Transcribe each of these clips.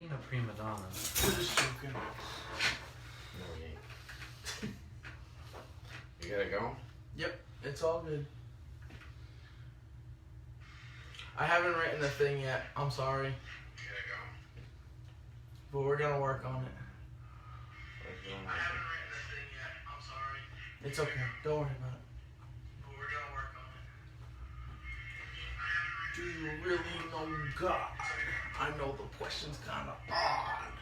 Being a prima donna. We're just joking. No, we ain't. You gotta go? Yep, it's all good. I haven't written the thing yet. I'm sorry. You gotta go? But we're gonna work on it. What's going on? I haven't written the thing yet. I'm sorry. It's okay. Don't worry about it. But we're gonna work on it. Do you really know God? I know the question's kind of odd.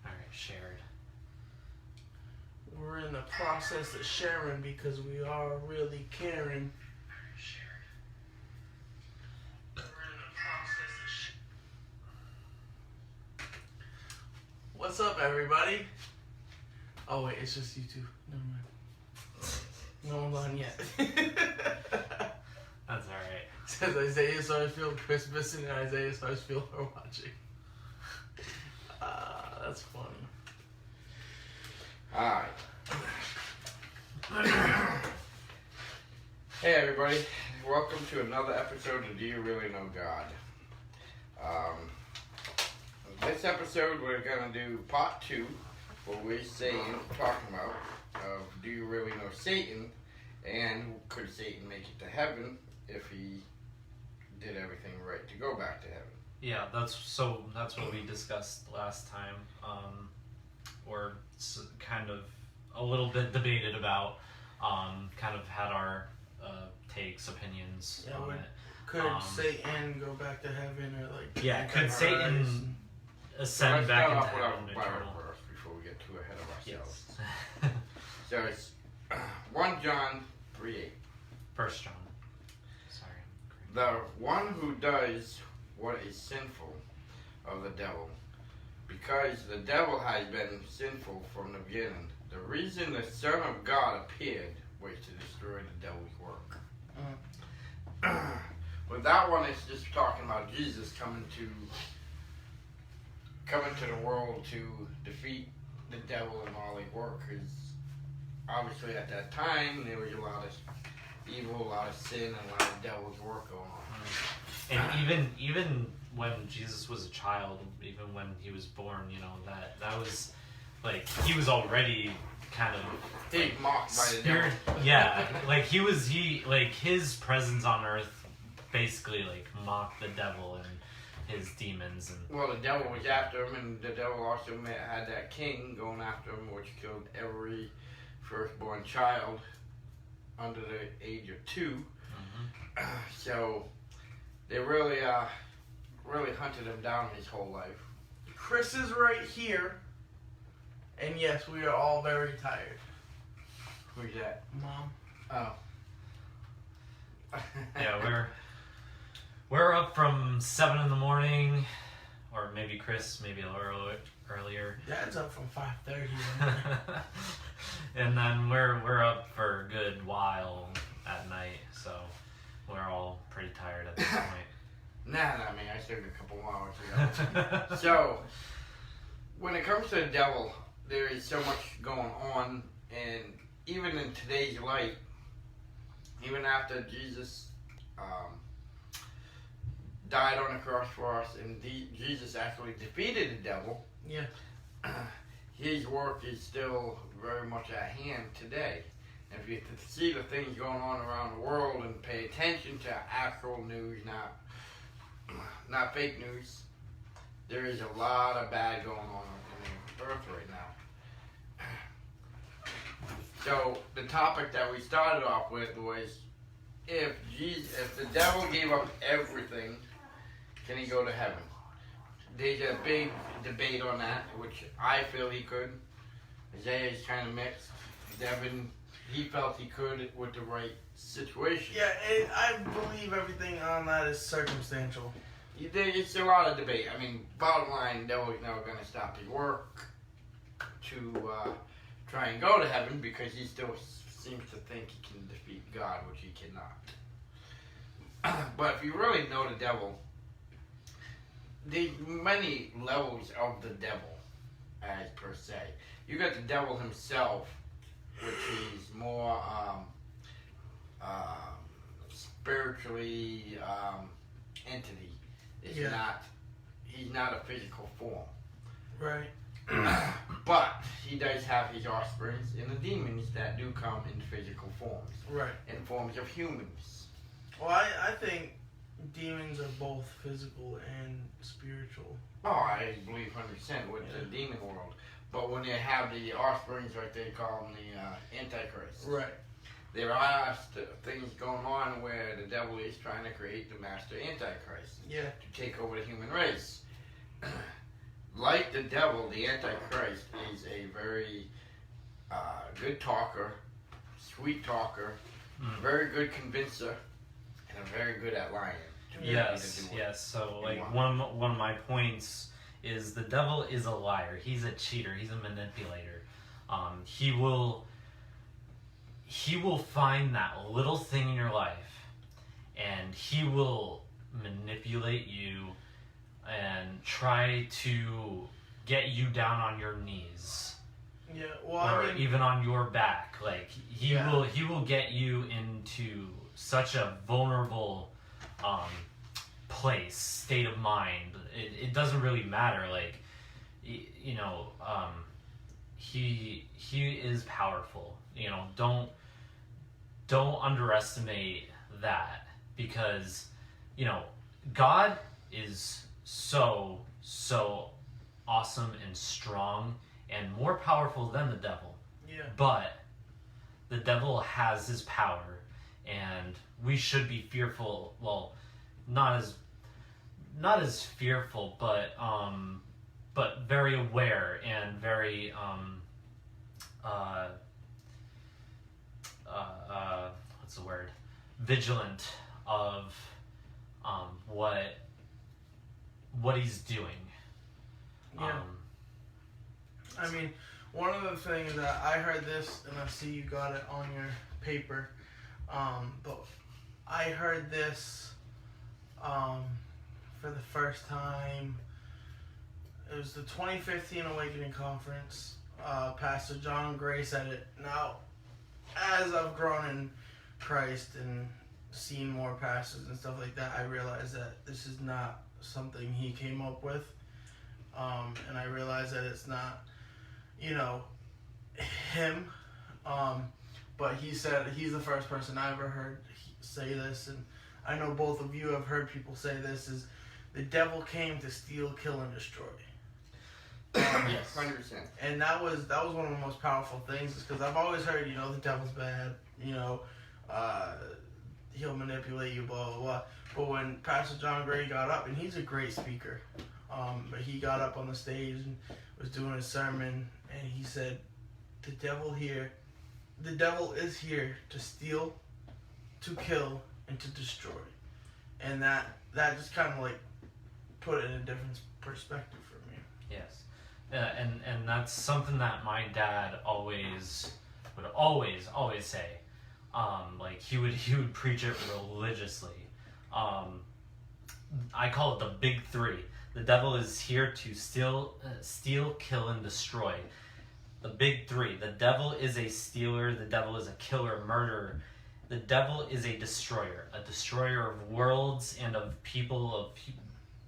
Alright, shared. We're in the process of sharing because we are really caring. Shared. We're in the process of What's up, everybody? Oh, wait, it's just you two. Never mind. No one's on yet. That's alright. Says Isaiah Sarsfield, Chris Bisson, and Isaiah Sarsfield are watching. That's funny. Alright. Hey everybody, welcome to another episode of Do You Really Know God? This episode we're going to do part 2, where we're talking about do you really know Satan, and could Satan make it to heaven if he did everything right to go back to heaven? Yeah, that's what we discussed last time. Or kind of a little bit debated about. Kind of had our takes, opinions on it. Could Satan go back to heaven or like? Yeah, could Satan ascend back into heaven? Bible verse before we get too ahead of ourselves. Yes. So it's 1 John 3:8. 1 John. Sorry. The one who does what is sinful of the devil, because the devil has been sinful from the beginning. The reason the Son of God appeared was to destroy the devil's work. But that one is just talking about Jesus coming to the world to defeat the devil and all his work. Because obviously at that time there was a lot of evil, a lot of sin, and a lot of devil's work going on. And even when Jesus was a child, even when he was born, that was like he was already kind of He's mocked by the devil. Yeah, like his presence on earth basically like mocked the devil and his demons. And Well, the devil was after him, and the devil also had that king going after him, which killed every firstborn child under the age of 2. Mm-hmm. So they really hunted him down his whole life. Chris is right here, and yes, we are all very tired. Who's that? Mom. Oh. yeah, we're up from 7 in the morning, or maybe Chris, maybe a little earlier. Dad's up from 5:30. And then we're up for a good while at night, so we're all pretty tired at this point. Nah, I mean, I still got a couple more hours to go. So, when it comes to the devil, there is so much going on, and even in today's light, even after Jesus died on the cross for us, and Jesus actually defeated the devil, Yeah. his work is still very much at hand today. And if you see the things going on around the world and pay attention to actual news, not fake news, there is a lot of bad going on the earth right now. So the topic that we started off with was, if the devil gave up everything, can he go to heaven? There's a big debate on that, which I feel he could. Isaiah's kind of mixed. Devin, he felt he could with the right situation. Yeah, I believe everything on that is circumstantial. It's a lot of debate. I mean, bottom line, the devil's never going to stop his work to try and go to heaven, because he still seems to think he can defeat God, which he cannot. But if you really know the devil, there's many levels of the devil, as per se. You got the devil himself, which is more spiritually entity. It's Yeah. not. He's not a physical form. Right. But he does have his offsprings in the demons that do come in physical forms, Right. in forms of humans. Well, I think demons are both physical and spiritual. Oh, I believe 100% with the demon world. But when they have the offsprings, like they call them the Antichrist, Right. there are things going on where the devil is trying to create the master Antichrist Yeah. to take over the human race. Like the devil, the Antichrist is a very good talker, sweet talker, very good convincer, and very good at lying. Yes. So, like, one of my points is the devil is a liar. He's a cheater. He's a manipulator. He will find that little thing in your life, and he will manipulate you and try to get you down on your knees. Yeah. Well, Or I mean, even on your back. Like, he will get you into such a vulnerable state of mind. It doesn't really matter. Like, you know, he is powerful. You know, don't underestimate that, because, you know, God is so awesome and strong and more powerful than the devil. yeah. But the devil has his power, and we should be fearful. Well, not as fearful, but very aware and very what's the word? Vigilant of what he's doing. Yeah. I mean, one of the things that I heard this, and I see you got it on your paper, but I heard this for the first time. It was the 2015 Awakening Conference. Pastor John Gray said it. Now, as I've grown in Christ and seen more pastors and stuff like that, I realize that this is not something he came up with. And I realize that it's not, you know, him. But he said he's the first person I ever heard say this, and I know both of you have heard people say this, is the devil came to steal, kill, and destroy. Yes, 100%. And that was one of the most powerful things, is because I've always heard, you know, the devil's bad, you know, he'll manipulate you, blah, blah, blah. But when Pastor John Gray got up, and he's a great speaker, but he got up on the stage and was doing his sermon, and he said, the devil is here to steal, to kill, and to destroy. And that just kind of like put it in a different perspective for me. Yes. And that's something that my dad would always say. Like, he would preach it religiously. I call it the big three. The devil is here to steal, kill, and destroy. The big three. The devil is a stealer. The devil is a killer, murderer. The devil is a destroyer of worlds and of people, of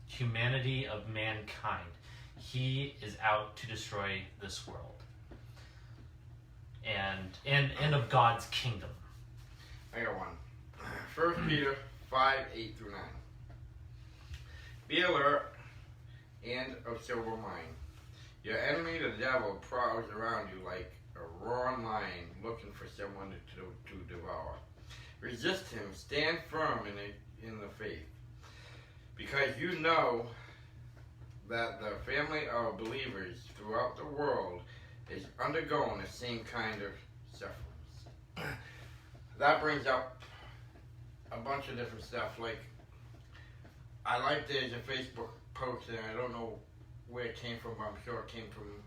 humanity, of mankind. He is out to destroy this world and of God's kingdom. I got one. 1 Peter 5:8-9. Be alert and of sober mind. Your enemy, the devil, prowls around you like a roaring lion, looking for someone to devour. Resist him. Stand firm in the faith, because you know that the family of believers throughout the world is undergoing the same kind of sufferings. That brings up a bunch of different stuff. Like, I like there's a Facebook post, and I don't know where it came from, but I'm sure it came from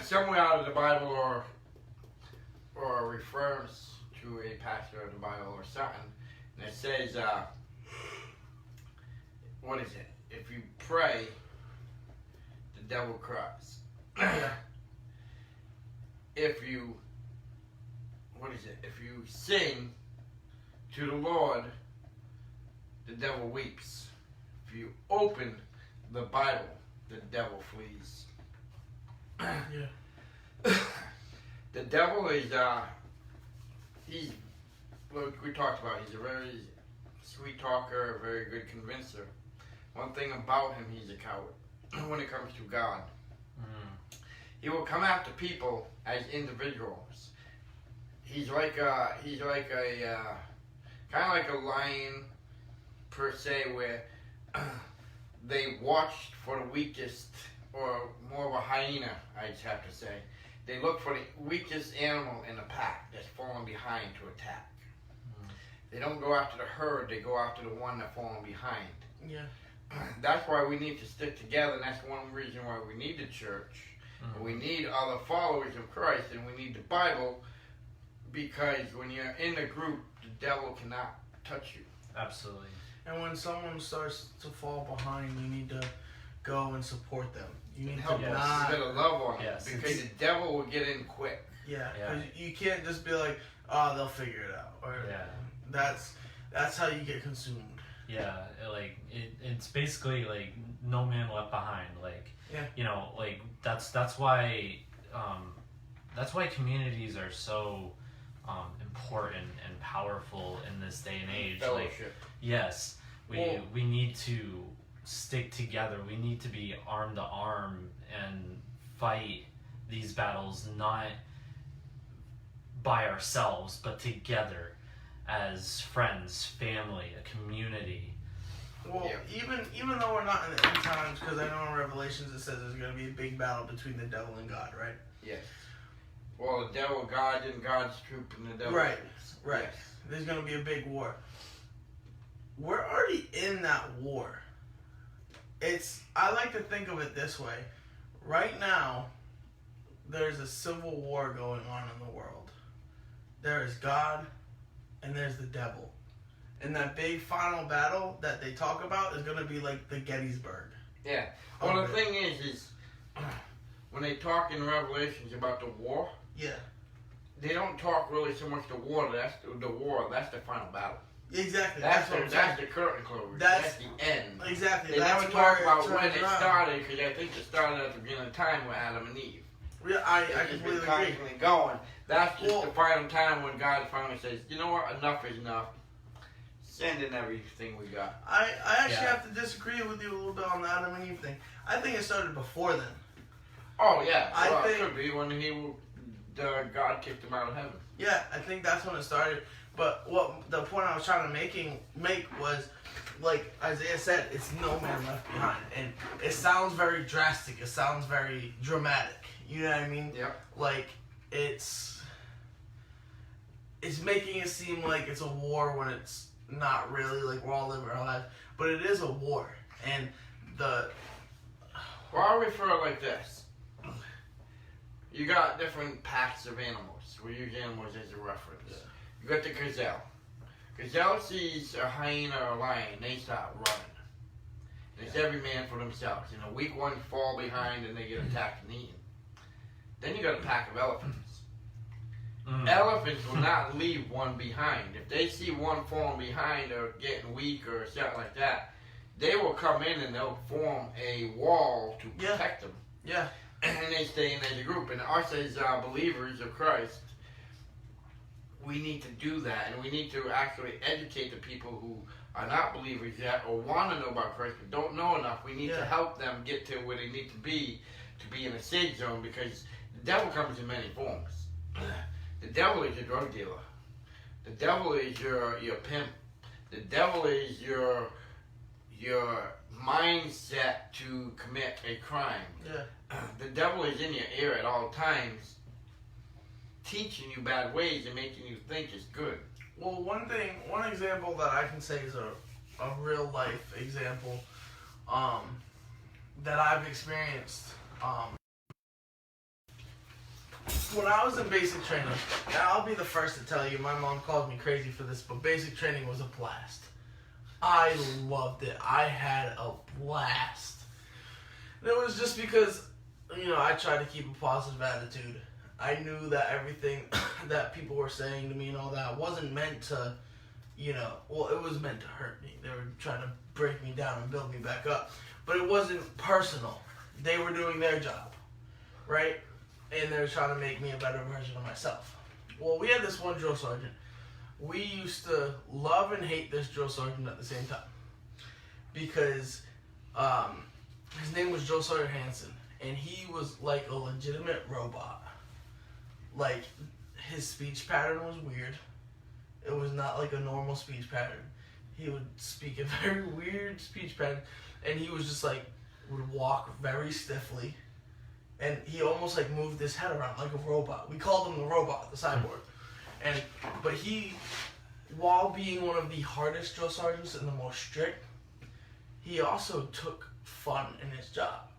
somewhere out of the Bible, or refers to a pastor of the Bible or something. And it says, what is it? If you pray, the devil cries. If you sing to the Lord, the devil weeps. If you open the Bible, the devil flees. Yeah. The devil is, he's, like we talked about, he's a very sweet talker, a very good convincer. One thing about him, he's a coward when it comes to God. He will come after people as individuals. He's like a kind of like a lion per se, where they watch for the weakest, or more of a hyena, I just have to say. They look for the weakest animal in the pack that's falling behind to attack. They don't go after the herd, they go after the one that's falling behind. Yeah. That's why we need to stick together, and that's one reason why we need the church. We need other followers of Christ, and we need the Bible, because when you're in a group, the devil cannot touch you. Absolutely. And when someone starts to fall behind, you need to go and support them. You need Help to them. not. You gotta love on them, Yes. because the devil will get in quick. Yeah, Yeah. because you can't just be like, oh, they'll figure it out, or Yeah. that's how you get consumed. Yeah, it's basically like no man left behind. Like, Yeah. you know, like that's why communities are so important and powerful in this day and age. Like, Fellowship. yes, we need to stick together. We need to be arm to arm and fight these battles, not by ourselves, but together as friends, family, a community. Well, Yeah. even though we're not in the end times, because I know in Revelations it says there's going to be a big battle between the devil and God, right? Yes. Well, the devil, God, and God's troop, and the devil. Right, right. Yes. There's going to be a big war. We're already in that war. I like to think of it this way. Right now, there's a civil war going on in the world. There is God, and there's the devil. And that big final battle that they talk about is going to be like the Gettysburg. Yeah. Well, the thing is when they talk in Revelations about the war, Yeah. they don't talk really so much the war. That's the final battle. Exactly. That's what I'm the saying. curtain closer. That's- That's the end. Exactly. They That's never talk where about it when turns it around. started, because I think it started at the beginning of time with Adam and Eve. Yeah, I It's just been completely agree. constantly going. That's just Well- the final time when God finally says, you know what, enough is enough. Send in everything we got. I actually Yeah. have to disagree with you a little bit on the Adam and Eve thing. I think it started before then. Oh, yeah. I Well, think- it could be when God kicked him out of heaven. Yeah, I think that's when it started. But what the point I was trying to make was, like Isaiah said, it's no man left behind, and it sounds very drastic. It sounds very dramatic. You know what I mean? Yep. Like it's making it seem like it's a war when it's not really. Like we're all living our lives, but it is a war, and Well, I'll refer it like this. You got different packs of animals. We use animals as a reference. Yeah. You got the gazelle. Gazelle sees a hyena or a lion, they start running. It's every man for themselves. You know, weak ones fall behind and they get attacked and eaten. Then you got a pack of elephants. Elephants will not leave one behind. If they see one falling behind or getting weak or something like that, they will come in and they'll form a wall to protect them. yeah. And they stay in as a group. And us as believers of Christ, we need to do that. And we need to actually educate the people who are not believers yet or want to know about Christ but don't know enough. We need to help them get to where they need to be in a safe zone, because the devil comes in many forms. The devil is your drug dealer. The devil is your pimp. The devil is your mindset to commit a crime. Yeah. The devil is in your ear at all times, teaching you bad ways and making you think it's good. Well, one example that I can say is a real life example that I've experienced. When I was in basic training, and I'll be the first to tell you, my mom calls me crazy for this, but basic training was a blast. I loved it. I had a blast. And it was just because, I tried to keep a positive attitude. I knew that everything that people were saying to me and all that wasn't meant to well, it was meant to hurt me. They were trying to break me down and build me back up. But it wasn't personal. They were doing their job, right? And they were trying to make me a better version of myself. Well, we had this one drill sergeant. We used to love and hate this drill sergeant at the same time. Because his name was Joe Sawyer Hansen. And he was like a legitimate robot. Like, his speech pattern was weird. It was not like a normal speech pattern. He would speak a very weird speech pattern. And he was just like, would walk very stiffly. And he almost like moved his head around like a robot. We called him the robot, the cyborg. But he, while being one of the hardest drill sergeants and the most strict, he also took fun in his job.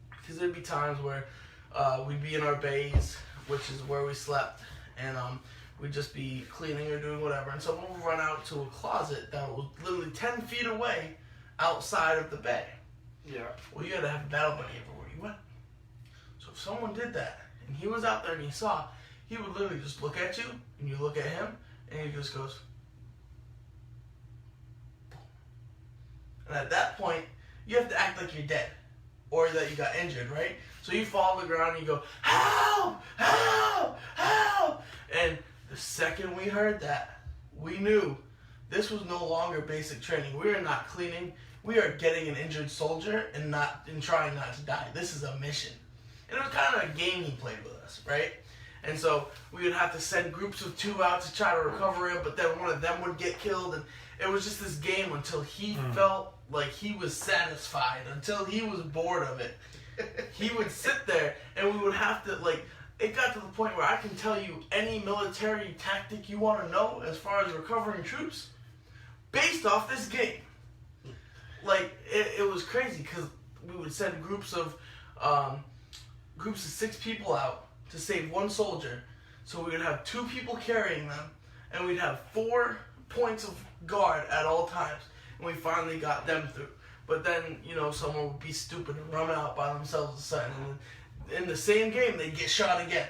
Because there'd be times where we'd be in our bays, which is where we slept, and we'd just be cleaning or doing whatever, and someone would run out to a closet that was literally 10 feet away outside of the bay. Yeah. Well, you had to have a battle buddy everywhere you went. So if someone did that, and he was out there and he saw, he would literally just look at you, and you look at him, and he just goes, boom. And at that point, you have to act like you're dead, or that you got injured, right? So you fall on the ground and you go, help, help, help. And the second we heard that, we knew this was no longer basic training. We are not cleaning. We are getting an injured soldier and trying not to die. This is a mission. And it was kind of a game he played with us, right? And so we would have to send groups of 2 out to try to recover him, but then one of them would get killed. And it was just this game until he felt like he was satisfied, until he was bored of it. He would sit there and we would have to, like, it got to the point where I can tell you any military tactic you want to know as far as recovering troops based off this game. Like, it was crazy because we would send groups of 6 people out to save 1 soldier. So we would have 2 people carrying them, and we'd have 4 points of guard at all times. And we finally got them through. But then, someone would be stupid and run out by themselves or something. And in the same game, they'd get shot again.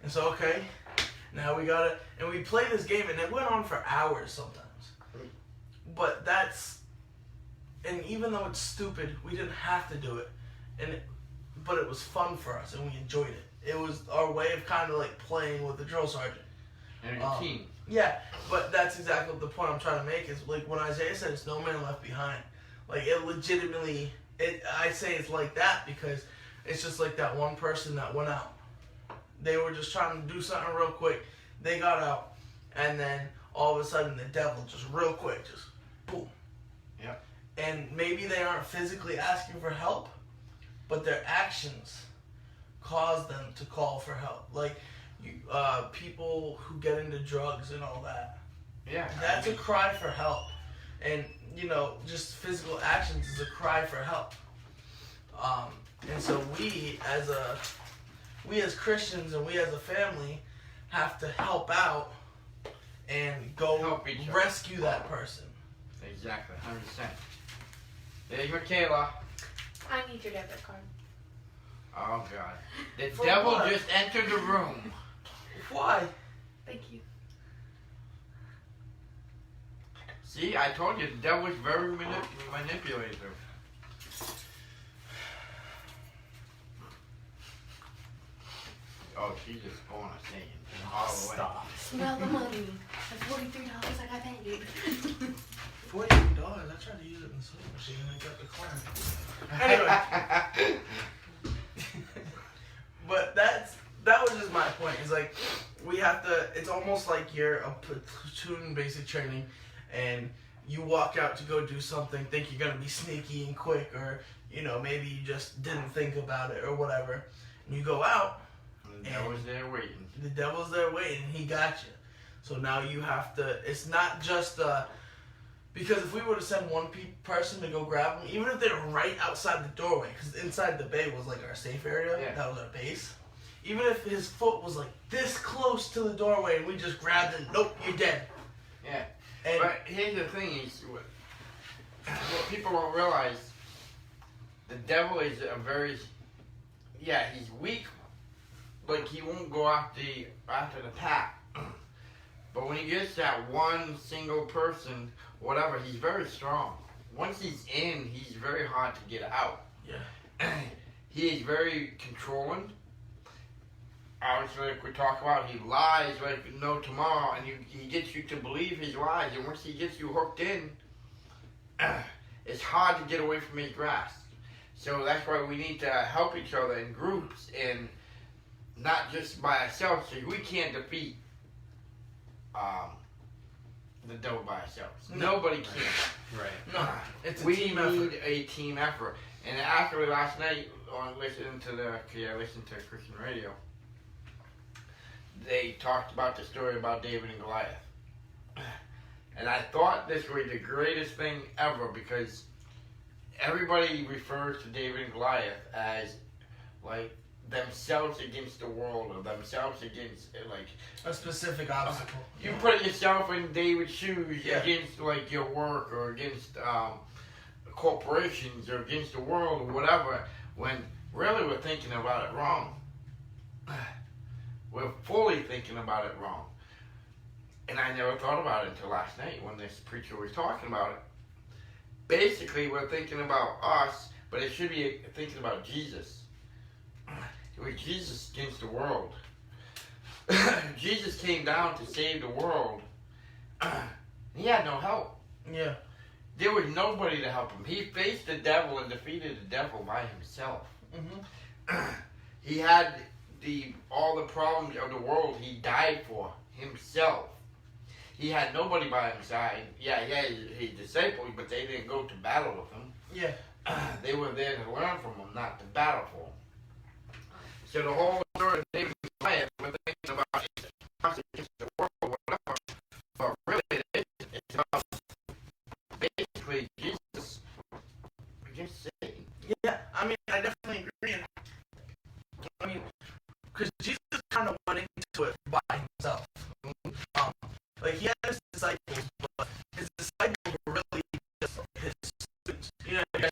And so, okay, now we got it. And we played this game, and it went on for hours sometimes. But and even though it's stupid, we didn't have to do it. But it was fun for us, and we enjoyed it. It was our way of kind of like playing with the drill sergeant. And a team. Yeah, but that's exactly what the point I'm trying to make is, like, when Isaiah said it's no man left behind, like, it legitimately, I say it's like that because it's just like that one person that went out. They were just trying to do something real quick. They got out, and then all of a sudden the devil just real quick, just boom. Yep. And maybe they aren't physically asking for help, but their actions cause them to call for help. Like, people who get into drugs and all that. Yeah. That's a cry for help. And, just physical actions is a cry for help. And so we as Christians and we as a family have to help out and go rescue that person. Exactly, 100%. There's Michaela. I need your debit card. Oh, God. The For devil what? just entered the room. Why? Thank you. See, I told you, the devil's very manipulative. Oh, she's just going to sing all the way. Stop. Smell the money. The $43 I got paid. $43. I tried to use it in the soda machine and I got declined. Anyway. But that was just my point. It's like, we have to, it's almost like you're a platoon basic training and you walk out to go do something, think you're going to be sneaky and quick, or, maybe you just didn't think about it or whatever. And you go out. The devil's there waiting. The devil's there waiting. He got you. So now you have to, it's not just, because if we were to send one person to go grab them, even if they're right outside the doorway, because inside the bay was like our safe area, that was our base. Even if his foot was like this close to the doorway and we just grabbed him, nope, you're dead. Yeah. And but here's the thing, is what people don't realize, the devil is he's weak, like he won't go after the pack. But when he gets that one single person, whatever, he's very strong. Once he's in, he's very hard to get out. Yeah. He is very controlling. Obviously, like we talk about, he lies like no tomorrow, and he gets you to believe his lies. And once he gets you hooked in, it's hard to get away from his grasp. So that's why we need to help each other in groups and not just by ourselves. So we can't defeat the devil by ourselves. Nobody can. Right. No, it's a We team need effort. a team effort. And actually last night, on listening to I listened to Christian radio, they talked about the story about David and Goliath. And I thought this was the greatest thing ever because everybody refers to David and Goliath as like themselves against the world or themselves against like A specific obstacle. you put yourself in David's shoes Yeah. against like your work or against corporations or against the world or whatever, when really we're thinking about it wrong. We're fully thinking about it wrong. And I never thought about it until last night when this preacher was talking about it. Basically, we're thinking about us, but it should be thinking about Jesus. It was Jesus against the world. Jesus came down to save the world. He had no help. Yeah. There was nobody to help him. He faced the devil and defeated the devil by himself. Mm-hmm. He had all the problems of the world he died for himself. He had nobody by his side. Yeah, he had his disciples, but they didn't go to battle with him. Yeah. They were there to learn from him, not to battle for him. So the whole story of David and Goliath, we're thinking about us against the world, whatever. But really, it's about basically Jesus against Satan. Yeah. I mean, I definitely agree. I mean, because Jesus kind of went into it by himself. Like he had his disciples, but his disciples were really just his students. You know, his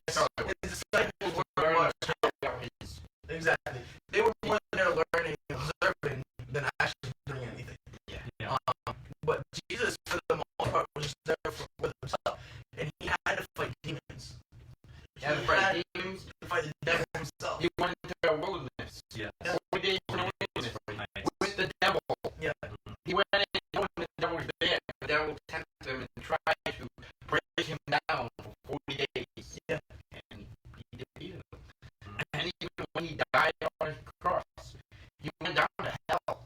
disciples were very much exactly. They were more there learning and observing than actually doing anything. Yeah. But Jesus, for the most part, was just there with himself, and he had to fight demons. He had to fight demons. To fight the devil himself. He went into the wilderness. Yeah. 40 days in the wilderness Nice. with the devil. Yeah. He went in knowing the devil was there. The devil tempted him and tried to break him down for 40 days. Yeah. And he defeated him. And even when he died on his cross, he went down to hell.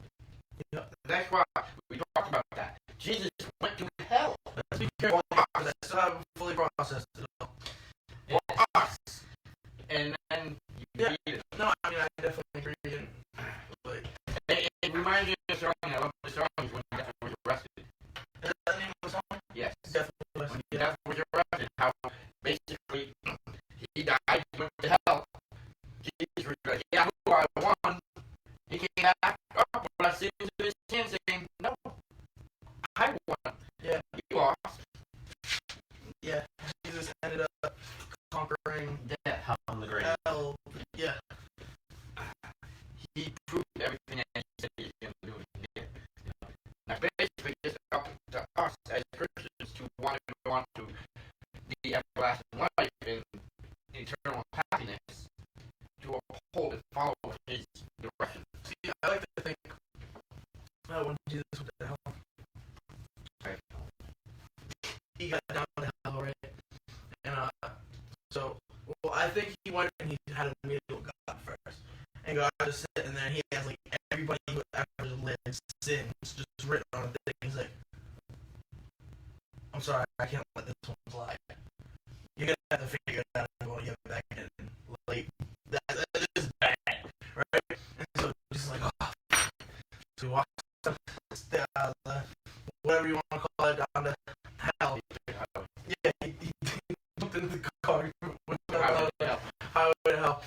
Yeah. That's why we talk about that. Jesus went to hell Let's be careful. I still haven't fully processed it all. for us. And then he Yeah. defeated him. No, I mean, I definitely agree. And, like, It reminds me of the song. I love the song when he was arrested. is that the name of the song? Yes. Definitely. When Yeah. death was arrested, how basically he died, he went to hell. Jesus was like, yeah, who I won. He came back up when I seen his sin saying, no, I won. Yeah. You lost. Yeah. Jesus ended up conquering Death, hell, and the grave. hell. Yeah. He proved everything that he said he was going to do. And he did. Now, basically, it's up to us as Christians to want to go on to the everlasting life and eternal happiness to uphold and follow his direction. See, I like to think that when Jesus went to hell, Right. he got down to hell, right? And so, well, I think he went and he had a meeting with God first, and God just sitting there. And he has like everybody who ever lived sins just written on a thing. He's like, "I'm sorry, I can't let this one slide. You're gonna have to figure it out. I'm going to get back in." Like that is bad, right? And so just like, oh, so we walked the whatever you want to call it down to hell. Yeah, he jumped into the car, went down the highway to hell,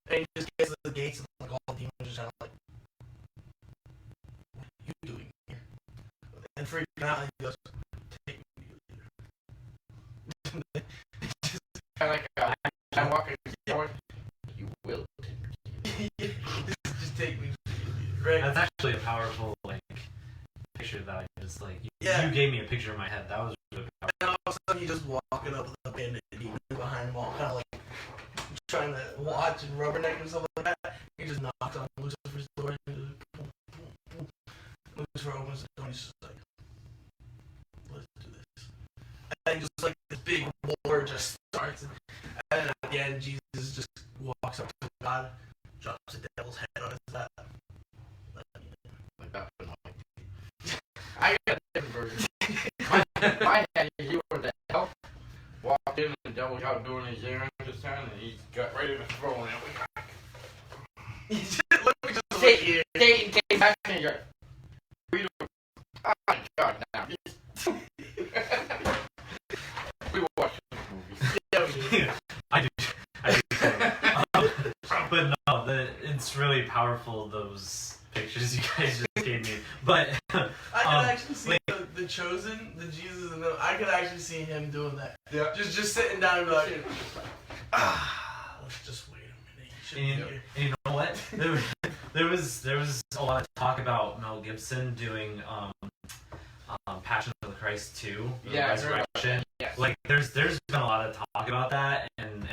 and he just gets to the gates and like all the demons just kind of like, what are you doing here? And freaking out, and he goes, take me to your leader. Like, I'm walking forward. You will just take me to your leader, right? That's actually a powerful picture that I just was like Yeah. you gave me a picture in my head. That was really powerful. And all of a sudden, you just walking up with a bandit demon behind him, all kind of like trying to watch and rubberneck and stuff like that. He just knocks on Lucifer's door and just boom, boom, boom. Lucifer opens the door and he's just like, let's do this. And just like this big war just starts. And at the end, Jesus just walks up to God, drops the devil's head on his lap. Like that was annoying. I got a different version. My head is you were the hell. Walked in and the devil was out doing his errands this time and he got ready to throw him. He just looked just like here. Satan came back and he's like, we don't. Oh my God, now. We watched this movie. Yeah, we did. I do. But no, it's really powerful, those pictures you guys just gave me. But I could actually see the Chosen, the Jesus, and I could actually see him doing that. Yeah. Just sitting down and be like, let's just wait a minute. He shouldn't be here. and you know what? There was a lot of talk about Mel Gibson doing Passion of the Christ 2, the Yeah, Resurrection. yes. Like there's been a lot of talk about that, and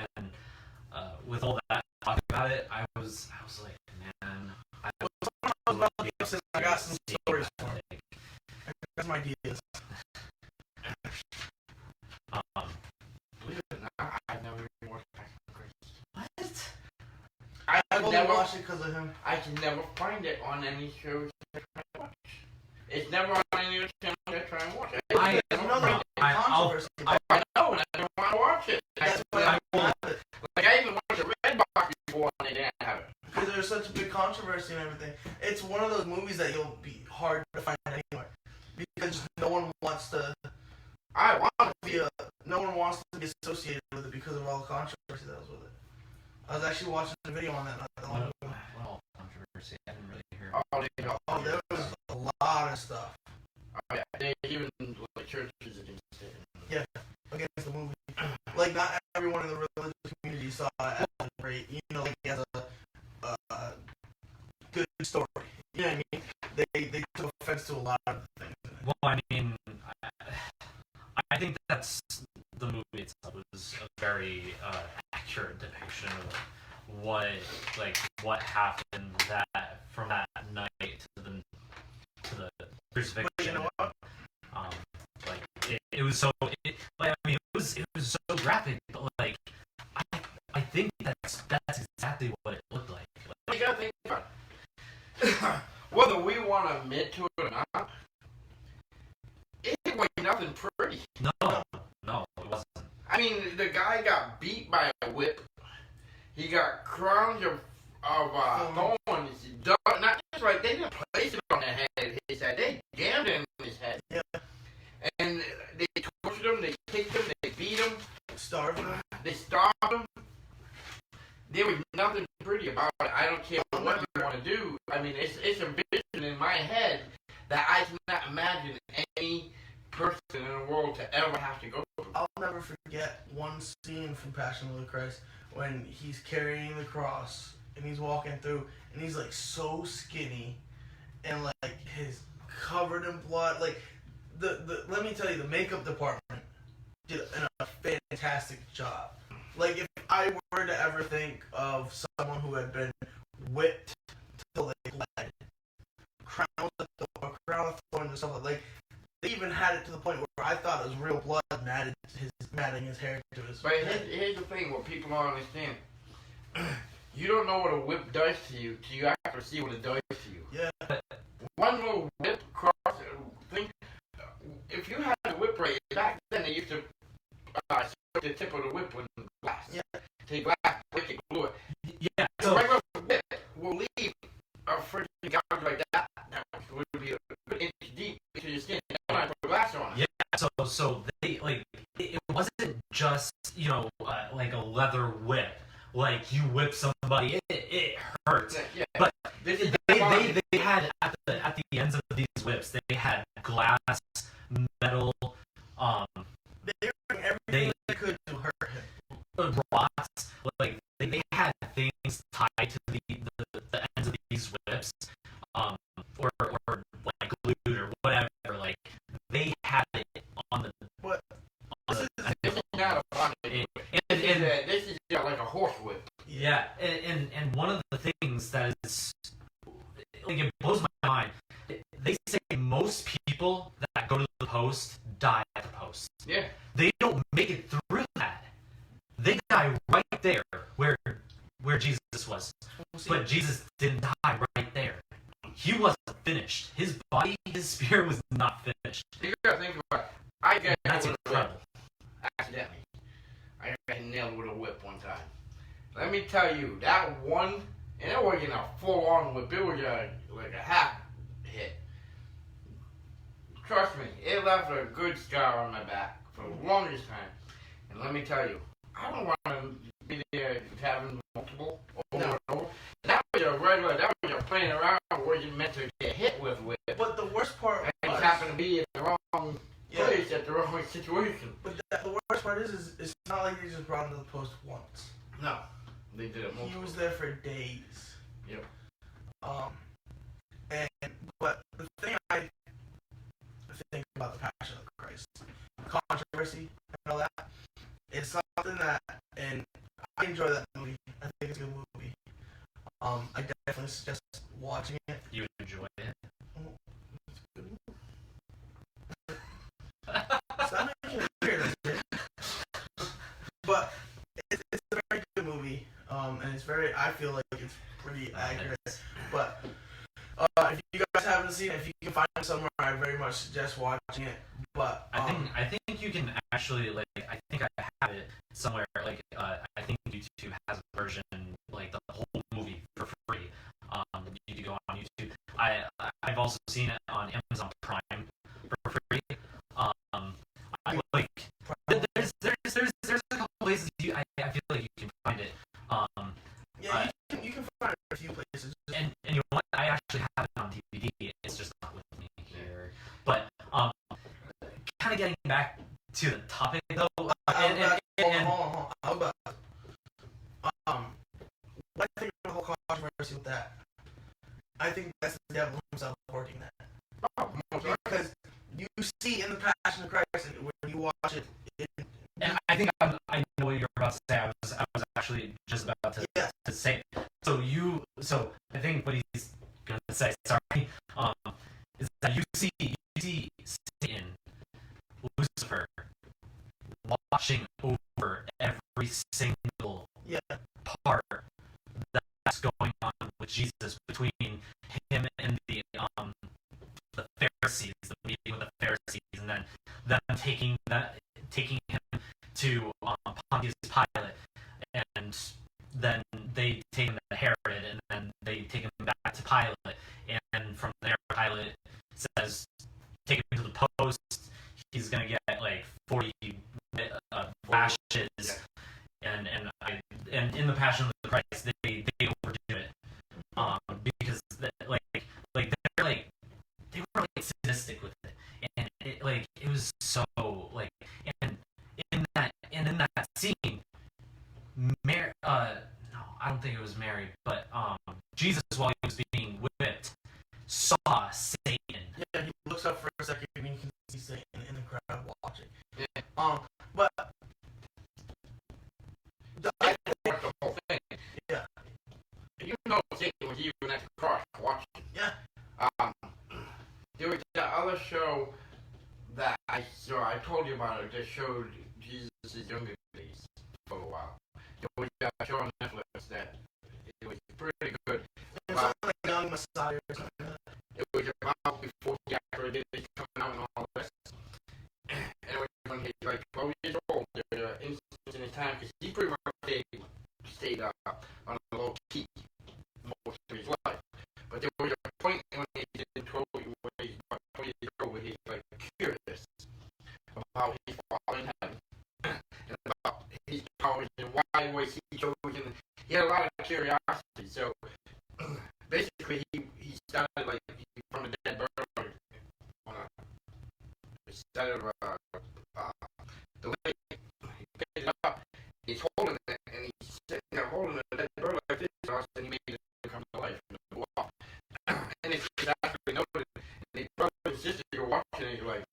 with all that talk about it, I was like, man, I got some stories for him. I got some ideas. Believe it or not, I've never even watched Passion of the Christ. What? I've only never watched it because of him. I can never find it on any shows I try to watch. It's never on any of the channels I try and watch. I know there's controversy. I know, and I don't want to watch it. That's why I don't have it. Like, I even watched the Red Box before and they didn't have it. Because there's such a big controversy and everything. It's one of those movies that you'll be hard to find anywhere. Because no one wants to I want to be no one wants to be associated with it because of all the controversy that was with it. I was actually watching a video on that not that long ago. Well, controversy. I didn't really hear. Oh, they go. Oh, there was a lot of stuff Oh, yeah. They even, like, churches against it. against the movie. Like, not everyone in the religious community saw it as a great, like as a good story. You know what I mean? They took offense to a lot of things. Well, I mean, I think that's the movie itself was a very accurate depiction of what happened from that night to the crucifixion. But you know what? It was so it was so graphic, but like I think that's exactly what it looked like. You gotta think about it. Whether we want to admit to it or not, it was nothing pretty. No, it wasn't. I mean, the guy got beat by a whip. He got crowns of thorns. Not just like they didn't place it on his head. They jammed it in his head. Yeah. And they tortured him. They kicked him. They beat him. Starving him. They starved him. There was nothing pretty about it. I don't care what you want to do. I mean, it's a vision in my head that I cannot imagine any person in the world to ever have to go through. I'll never forget one scene from Passion of the Christ when he's carrying the cross and he's walking through and he's like so skinny and like his covered in blood. Like the let me tell you, the makeup department did a fantastic job. Like if I were to ever think of someone who had been whipped till they bled, crown of thorns and stuff like. They even had it to the point where I thought it was real blood matting his hair to his But head. here's the thing, what people don't understand. You don't know what a whip does to you till you actually see what it does to you. Yeah. One little whip cross thing. If you had a whip right back then, they used to soak the tip of the whip with glass. Yeah. Take glass, break it, glue it. Yeah. The So regular whip will leave a freaking gouge like that. Now, it would be a good inch deep into your skin. And I put glass on it. yeah. So they like it wasn't just like a leather whip. Like you whip somebody, it hurts. Yeah. But This is they had at the ends of these whips, they had glass, metal, They were doing everything they could to hurt him. rocks. Like they had things tied to the ends of these whips, or like glued or whatever. Like Yeah, like a horse whip. Yeah, and one of the things that is like it blows my mind. They say most people that go to the post die at the post. Yeah. They don't make it through that. They die right there where Jesus was. But Jesus didn't die right there. He wasn't finished. His body, his spirit was not finished. You gotta think about it. I got That's hit with a whip incredible. accidentally. I got nailed with a whip one time. Let me tell you, that one, and it wasn't a full-on whip. It was like a half hit. Trust me, it left a good scar on my back for the longest time. And let me tell you, I don't want to be there having multiple over and over. That was a regular, that was a playing around where you meant to get hit with whip. But the worst part And was, you happen to be in the wrong place at the wrong situation. But the worst part is it's not like they just brought him to the post once. No, they did it multiple. He was there for days. Yep. But the thing I think about the Passion of Christ, controversy and all that, it's something that, and I enjoy that movie. I think it's a good movie. I definitely suggest watching it. You enjoy it. It's a good movie. Stop making it weird, okay? But it's a very good movie, and it's very. I feel like it's pretty accurate. But if you guys haven't seen it, if you can find it somewhere, I very much suggest watching it. But I think you can actually I think I have it somewhere. I think YouTube has a version like the whole movie for free. You can go on YouTube. I've also seen it on Amazon Prime for free. I like there's a couple places I feel like you can find it. yeah, you can find it in a few places. And you know what? I actually have it on DVD. It's just not with me here. But kind of getting back to the topic though. Hold on. What I think of the whole controversy with that, I think that's the devil himself working that. Because you see in the Passion of Christ, when you watch it, And I think I know what you're about to say. I was actually just about to say it. So I think what he's gonna say, sorry, is that you see Satan, Lucifer, watching over every single part that's going on with Jesus between him and the Pharisees, the meeting with the Pharisees, and then them taking him to Pontius Pilate, and then they take him to Herod, and then they take him back to Pilate, and from there Pilate says, take him to the post. He's gonna get like 40 lashes, and in the Passion of the Christ they overdo it, because they were sadistic with it, and it was so and in that scene, Mary, no, I don't think it was Mary, but Jesus, while he was being whipped, saw Satan. Yeah, he looks up for a second and you can see Satan in the crowd watching. But I think the whole thing. Yeah. You know Satan was even at the cross watching. Yeah. There was that other show that I saw. I told you about it. That showed Jesus' younger days for a while. There was that show on Netflix that it was pretty good. It was like Young Messiah or something like that. It was about before he actually did it coming out and all this. And it was when he was like 12 years old. There were instances in his time because he pretty much stayed on a low key most of his life. But there was a point when he did 12 years old where he's like curious about his father in heaven and about his powers and why was he chosen. He had a lot of curiosity. So basically he started like from the dead bird on a side of the lake. He picked it up, he's holding it, and he's sitting there holding the dead bird like this, and all of a sudden he made it come to life and blew up. And it's actually noted, and his brother and sister were watching it, like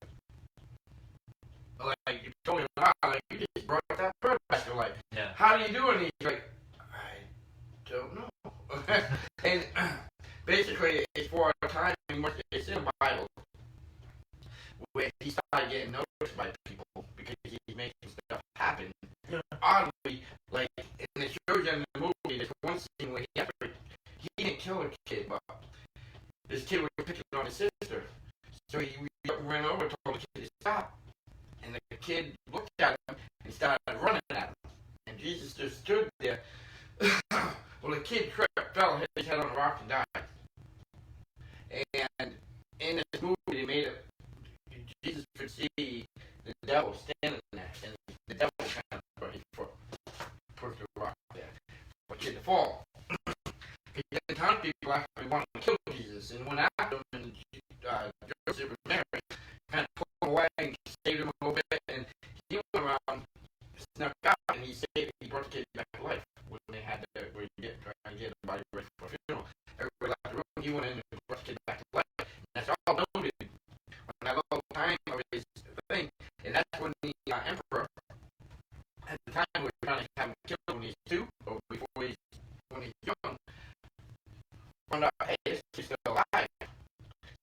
you told me, like, you just brought that bird back to life. Yeah. How do you do it? And like, I don't know. And basically, it's for a time, it's in the Bible, where he started getting noticed by people because he's making stuff happen. Yeah. Oddly, like, and it shows you in the movie, there's one scene where he didn't kill a kid, but this kid was picking on his sister. So he ran over and told the kid to stop. And the kid looked at him and started running at him. And Jesus just stood there. Well, the kid tripped, fell, hit his head on a rock, and died. And in this movie, they made it, Jesus could see the devil standing there. And the devil kind of pushed the rock there for the kid to fall. Because the time people actually wanted to kill Jesus and went after him, and Joseph and Mary kind of pulled him away and saved him a little bit, and he went around, snuck out, and he brought the kid back to life when they had to, trying to get the body ready for a funeral. Everybody left the room, he went in and brought the kid back to life. And that's all noted on that little time of his thing, and that's when the emperor, at the time, was trying to have him killed when he's 2, or before when he's young. Found out, hey, this kid's still alive.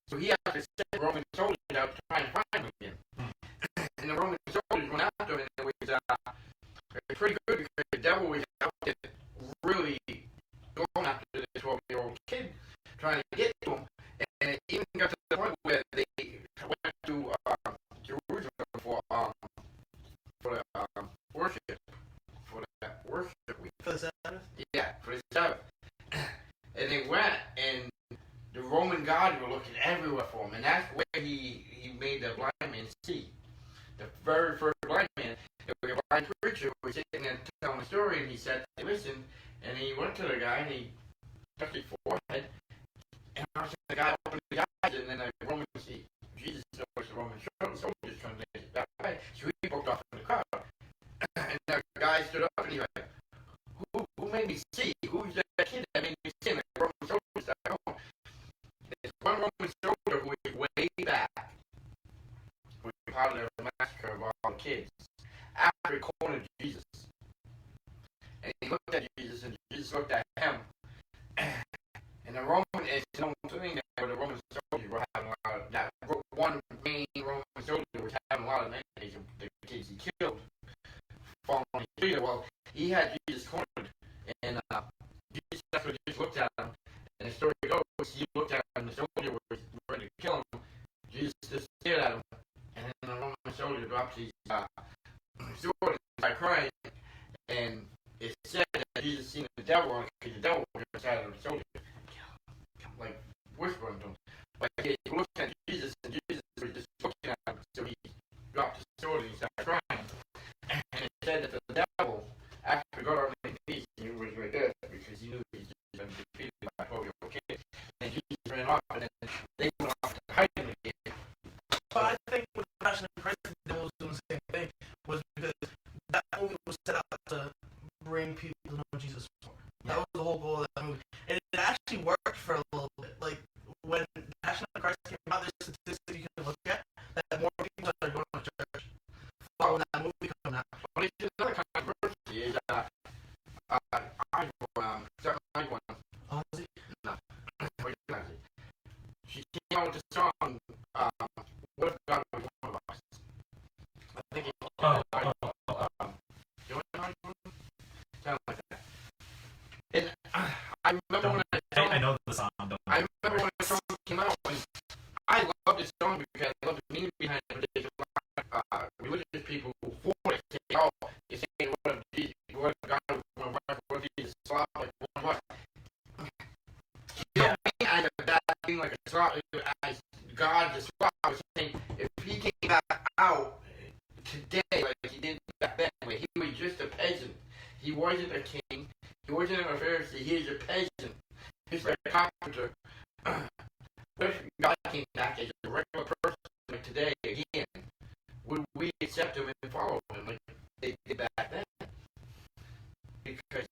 So he actually sent Roman soldiers out to try and find him again. And the Roman soldiers went after him, and it was pretty good because the devil was out there really going after this 12-year-old kid, trying to get to him. And it even got to the point where they went to Jerusalem for the worship, for that worship week. For the Sabbath? Yeah, for the Sabbath. And they went, and the Roman guards were looking everywhere for him, and that's where he made the blind man see. The very first blind man, there was a blind preacher who was sitting there telling the story, and he said, hey, listen, and he went to the guy, and he touched his forehead, and the guy opened his eyes, and then the Roman, Jesus noticed the Roman soldiers coming that way, so he broke off in the crowd. And the guy stood up, and he went, who made me see? Who's that kid that made me see? And the Roman soldiers started going. There's one Roman soldier who is way back, who was part of the massacre of all the kids, after he cornered Jesus. And he looked at Jesus, and Jesus looked at him. And the Roman, it's no thing that the Roman soldiers were having a lot of, that one main Roman soldier was having a lot of names of the kids he killed, following his leader. Well, he had Jesus cornered, and Jesus actually just looked at him, and the story goes, he looked at him, the soldier was ready to kill him. Jesus just stared at him, and then the Roman soldier dropped his sword and started crying, and it said that Jesus seen the devil, because the devil was inside of the soldier, like whispering to him. But he looked at Jesus, and Jesus was just looking at him, so he dropped his sword and he started crying. And it said that the devil actually got on his knees, and he was right there because he knew he was just been defeated by a 12-year-old kid. And Jesus ran off, and then they went off to hide him again. But I think with Passion of Christ, the devil was doing the same thing, was because that movie was set out to bring people to know Jesus more. That was the whole goal of that movie. And it actually worked for a little bit. Like, when Passion of Christ came out, there's statistics you can look at that more people started going to church following that movie coming out. But it's another controversy is Ozzy? No. She came out with the song, What If God Was One of Us? I think it's sound like that. And I remember when I know the song. I remember when the song came out, and I loved this song because I loved the meaning behind it. But there's a lot of religious people who for it say, oh, you're saying what if God was one of us, what if Jesus slapped like one of us? You know, I that being like a slap, as God the slap, I was saying, if he came back out today like he did back then, where he was just a peasant, he wasn't a king, he wasn't a Pharisee, he was a peasant, he's like a carpenter. What if God came back as a regular person like today again? Would we accept him and follow him like they did back then? Because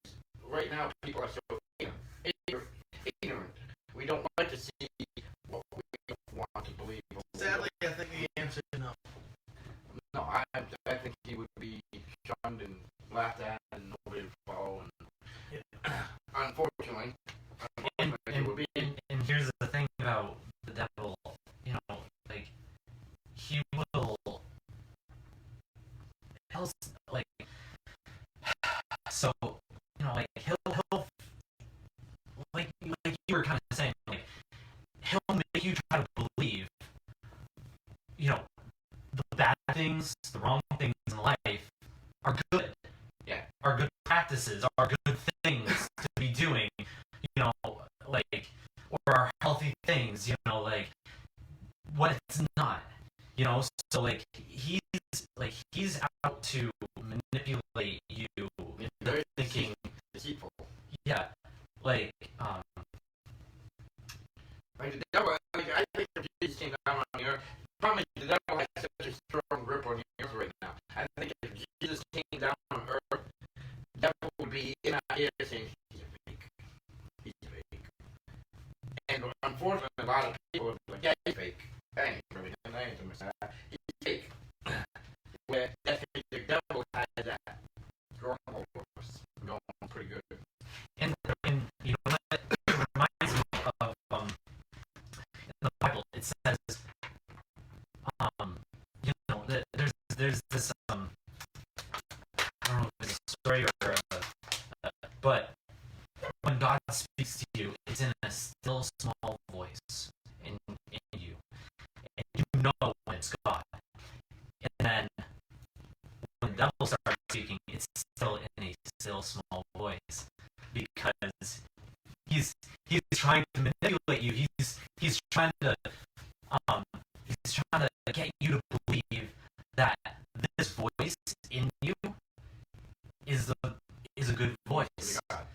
right now people are so ignorant. We don't like to see what we want to believe. Sadly, I think the answer is no. No, I think he would be shunned and laughed at, and nobody would follow. And Unfortunately, And, it would be. and here's the thing about the devil, you know, like, he will, he'll, like, so, you know, like, he'll, like you were kind of saying, like, he'll make you try to believe, you know, the bad things, the wrong things in life are good. Yeah. Are good practices, are good things to be doing, you know, like, or are healthy things, you know, like, what it's not, you know, so, like, he's out to manipulate you into thinking, Deceitful. yeah, like, Like the devil, like, I think if Jesus came down on the earth, probably the devil has such a strong grip on the earth right now. I think if Jesus came down on earth, the devil would be in our ear saying, he's fake. He's fake. And unfortunately, a lot of people would be like, yeah, he's fake. I ain't really him. I ain't the Messiah. He's fake. Where that's the devil has that strong hold over us. Going pretty good. and you know what, it reminds me of, in the Bible, it says, you know, that there's this, I don't know if it's a story or but when God speaks to you, it's in a still small voice in you, and you know when it's God. And then when the devil starts speaking, it's still in a still small voice, because he's trying to manipulate you. He's trying to get you to believe that this voice in you is a good voice. God.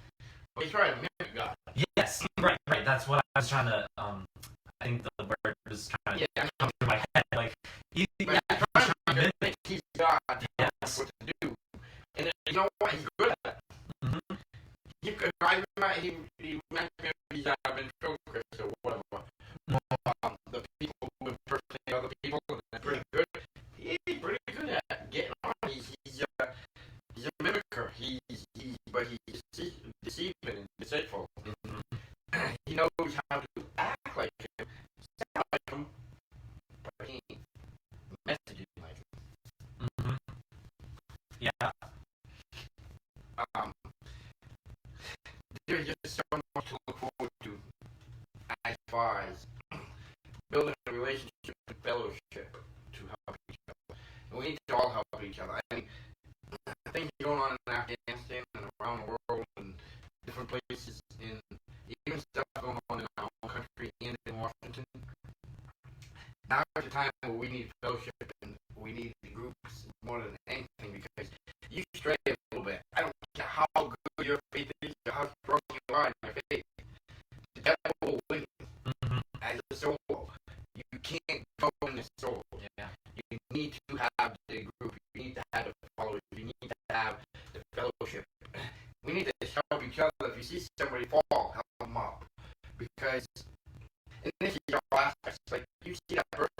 But he's trying to mimic God. Yes, right. That's what I was trying to. I think the word was trying to come through my head. Like, he's But trying he's to trying to mimic. think he's God. Yes. What to do. And you know what? He's good at it. Mm-hmm. He could, I remember he reminds me of these ventriloquists or whatever. The people who impersonate other people, and they're pretty good. He's pretty good at getting on. He's a mimicker. But he's deceiving and deceitful. Mm-hmm. He knows how to act like him, sound like him, but he ain't messaging like him. Mm-hmm. Yeah. There's just so much to look forward to as far as building a relationship and fellowship to help each other. And we need to all help each other. I mean, things going on in Afghanistan and around the world and different places, and even stuff going on in our own country and in Washington. Now is the time where we need fellowship and we need the groups more than anything, because you stray a little bit. I don't care how good your faith is or how strong you are in your faith. The devil will win. Mm-hmm. As a soul, you can't go in the soul. Yeah. You need to have the group. You need to have the followers. You need to have the fellowship. We need to help each other. If you see somebody fall, help them up. Because, and this is all aspects. Like, you see that person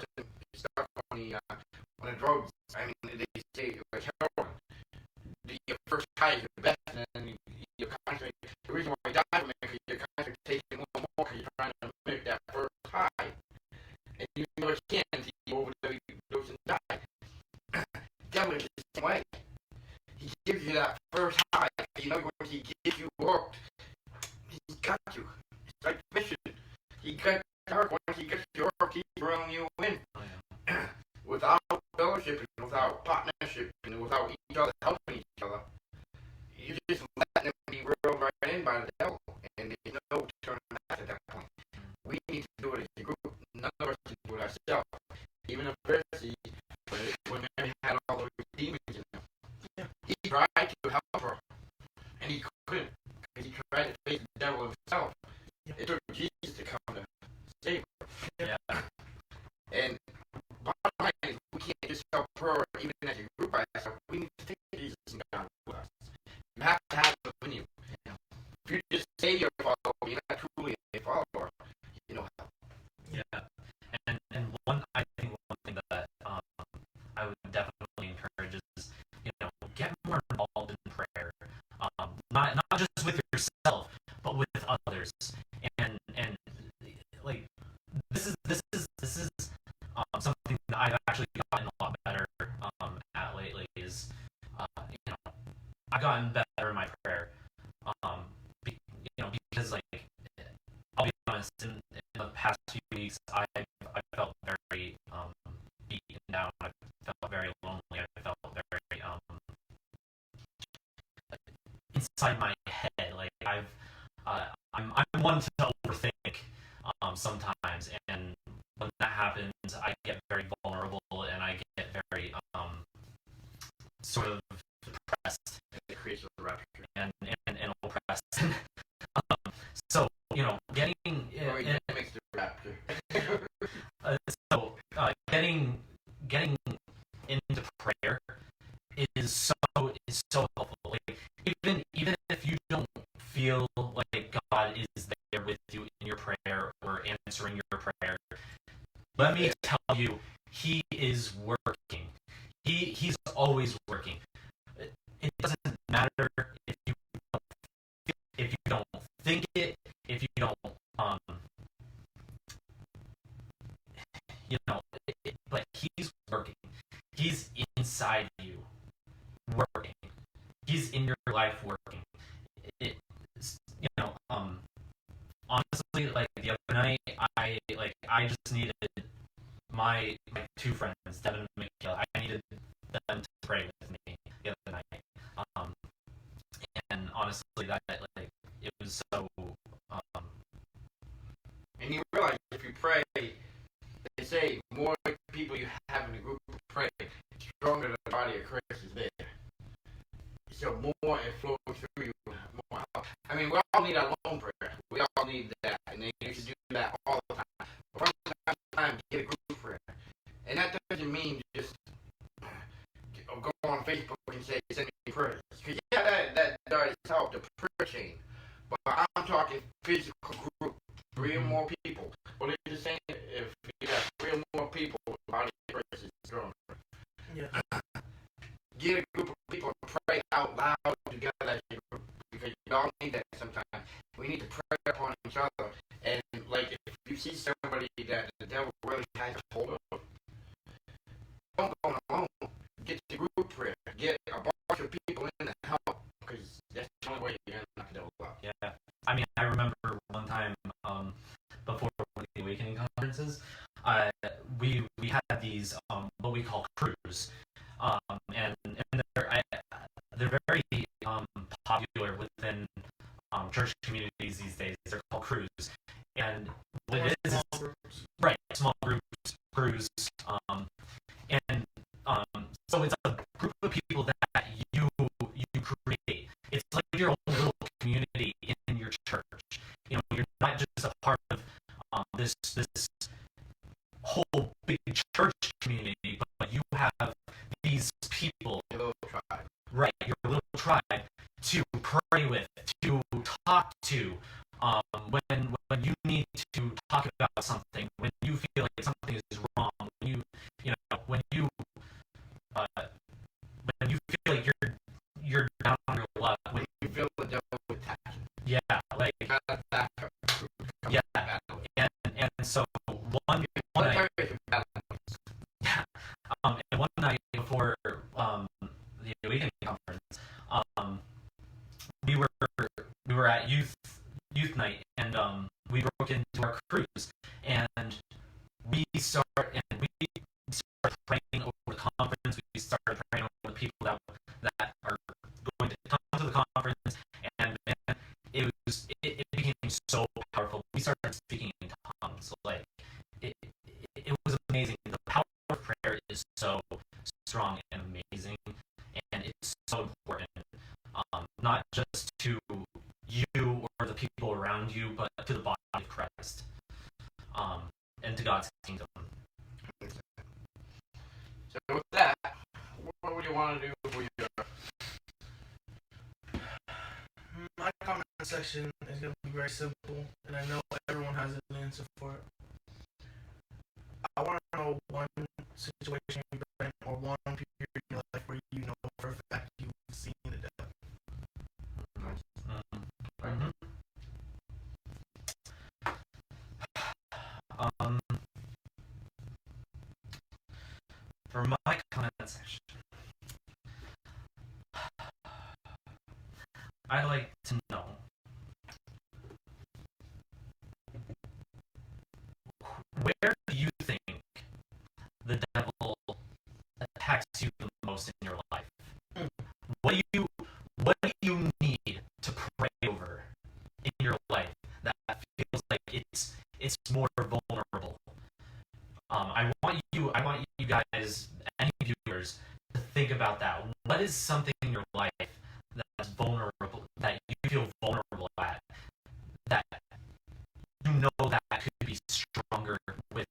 stuck on the drugs. I mean, they say like heroin. Your first high is the best, and then you're constantly. The reason why you die from it is because you're constantly taking one more because you're trying to make that first high, and you never can until you overdose and die. Devil is the same way. He gives you that first high. You know, when he gets you hooked, he's got you. It's like fishing. He got dark. Once he gets you hooked, he's reeling you in. Oh, yeah. Without fellowship and without partnership and without each other helping each other, you just let them be reeled right in by the devil, and there's no turning back at that point. We need to do it as a group. None of us can do it ourselves. Even if Pharisee, when Mary had all those demons in him, he tried to help her, and he couldn't, because he tried to face the devil himself. It took Jesus to come to save her. Yeah. And bottom line is, we can't just help her even as a group by ourselves. We need to take Jesus and God with us. You have to have it within you. If you just say you're a follower, you're not truly a follower. You know how. Yeah. And I think one thing that I would definitely encourage is, you know, get more involved in prayer. Not just just with yourself, but with others. And like this is something that I've actually gotten a lot better at lately. Is I've gotten better in my prayer. Because like I'll be honest, in the past few weeks, I felt very beaten down. I felt very lonely. I felt very inside my head. Like I'm one to overthink sometimes, and when that happens, I get very vulnerable and I get very sort of depressed. It creates a rupture. And oppressed. So getting It makes the rapture. getting into prayer is so helpful. Like even if you don't feel like God is there with you in your prayer or answering your prayer, let me tell you, He is working. He's always working. It doesn't matter if you don't think it, if you don't but He's working. He's inside you working. He's in your life working. Honestly, like the other night, I just needed my two friends, Devin and Mikhail. I needed them to pray with me the other night. And honestly, that it was so. And you realize if you pray, they say more people you have in a group to pray, stronger the body of Christ is there. So more it flows through you. More. I mean, we all need our own prayer. We all need that, and then you should do that all the time. But from time to time, get a group prayer, and that doesn't mean just go on Facebook and say send me prayers. Because that does help the prayer chain. But I'm talking physical group, 3 or more people. What is it saying? If you have 3 or more people, the body of Christ is stronger. Yeah. Get a group of people and pray out loud together as a group, because you all need that sometimes. We need to pray upon each other. And like if you see somebody that the devil really has a hold of, don't go alone. Get the group prayer. Get a bunch of people in to help, because that's the only way you're gonna knock the devil out. Yeah, I mean, I remember one time before one of the awakening conferences, we had these what we call crews, and they're very popular within church communities these days. They're called crews, and what it is right, small groups, crews, and so it's a group of people that you create. It's like your own little community in your church. You're not just a part of this whole big church community, but you have these people, Your little tribe. right? Your little tribe to pray with, to talk to, when you need to talk about something, when you feel like something is wrong, when you feel like you're down on your luck, when You feel the devil attacking. yeah, like You gotta back up. yeah, and so one night, and one night before the awakening conference, we were at youth night, and we broke into our crews, and we started praying over the conference. We started praying over the people that are going to come to the conference, and it became so powerful. We started speaking in tongues. Like it was amazing. The power of prayer is so strong and amazing, and it's so important. Not just to you or the people around you, but to the body of Christ, and to God's kingdom. So with that, what would you want to do for your... My comment section is going to be very simple, and I know everyone has an answer for it. I want to know one situation you've been in, or one period in your life where you know for a fact you've seen the devil. Um, for my comment section, I'd like to know where do you think the devil attacks you the most in your life? What do you need to pray over in your life that feels like it's more vulnerable? I want you guys, any viewers, to think about that. What is something in your life that's vulnerable, that you feel vulnerable at, that you know that could be stronger with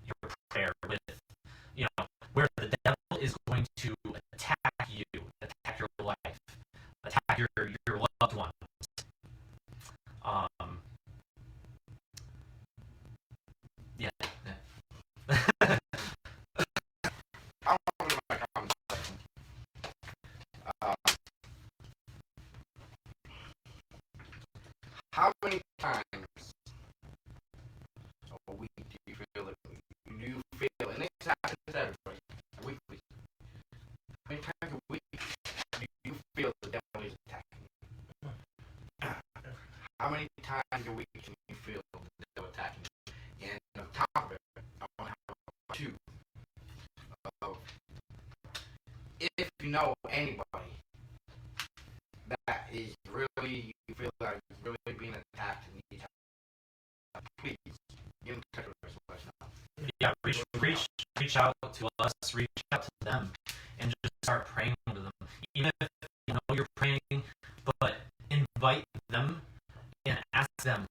your prayer, with, where the devil is going to attack you, attack your life, attack your loved ones. Yeah. I'll go to my comment section. How many times a week do you feel that and this happens to everybody, weekly. How many times a week do you feel the devil is attacking you? How many times a week do you feel the devil attacking you? And on top of it, I want to have two. If you know anybody that is really, you feel like is really being attacked and needs help, please get in touch with us. Yeah, reach out to us, reach out to them, and just start praying to them. Even if you know you're praying, but invite them and ask them,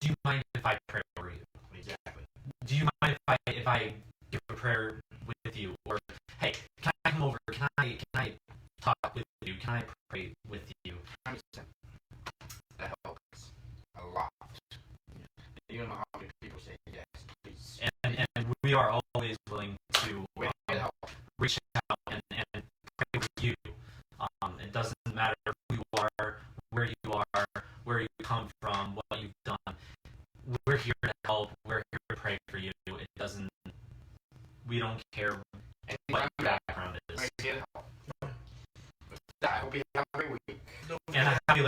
do you mind if I pray for you? Exactly. Do you mind if I give a prayer with you? Or, hey, can I come over? Can I talk with you? Can I pray with you? 100%. That helps a lot. You don't know how many people say yes, please. And we are always willing to reach out and pray with you. It doesn't matter who you are, where you are, where you come from, what you've done. We're here to help. We're here to pray for you. It doesn't. We don't care what your background is. With that, I hope you have a great week. And a happy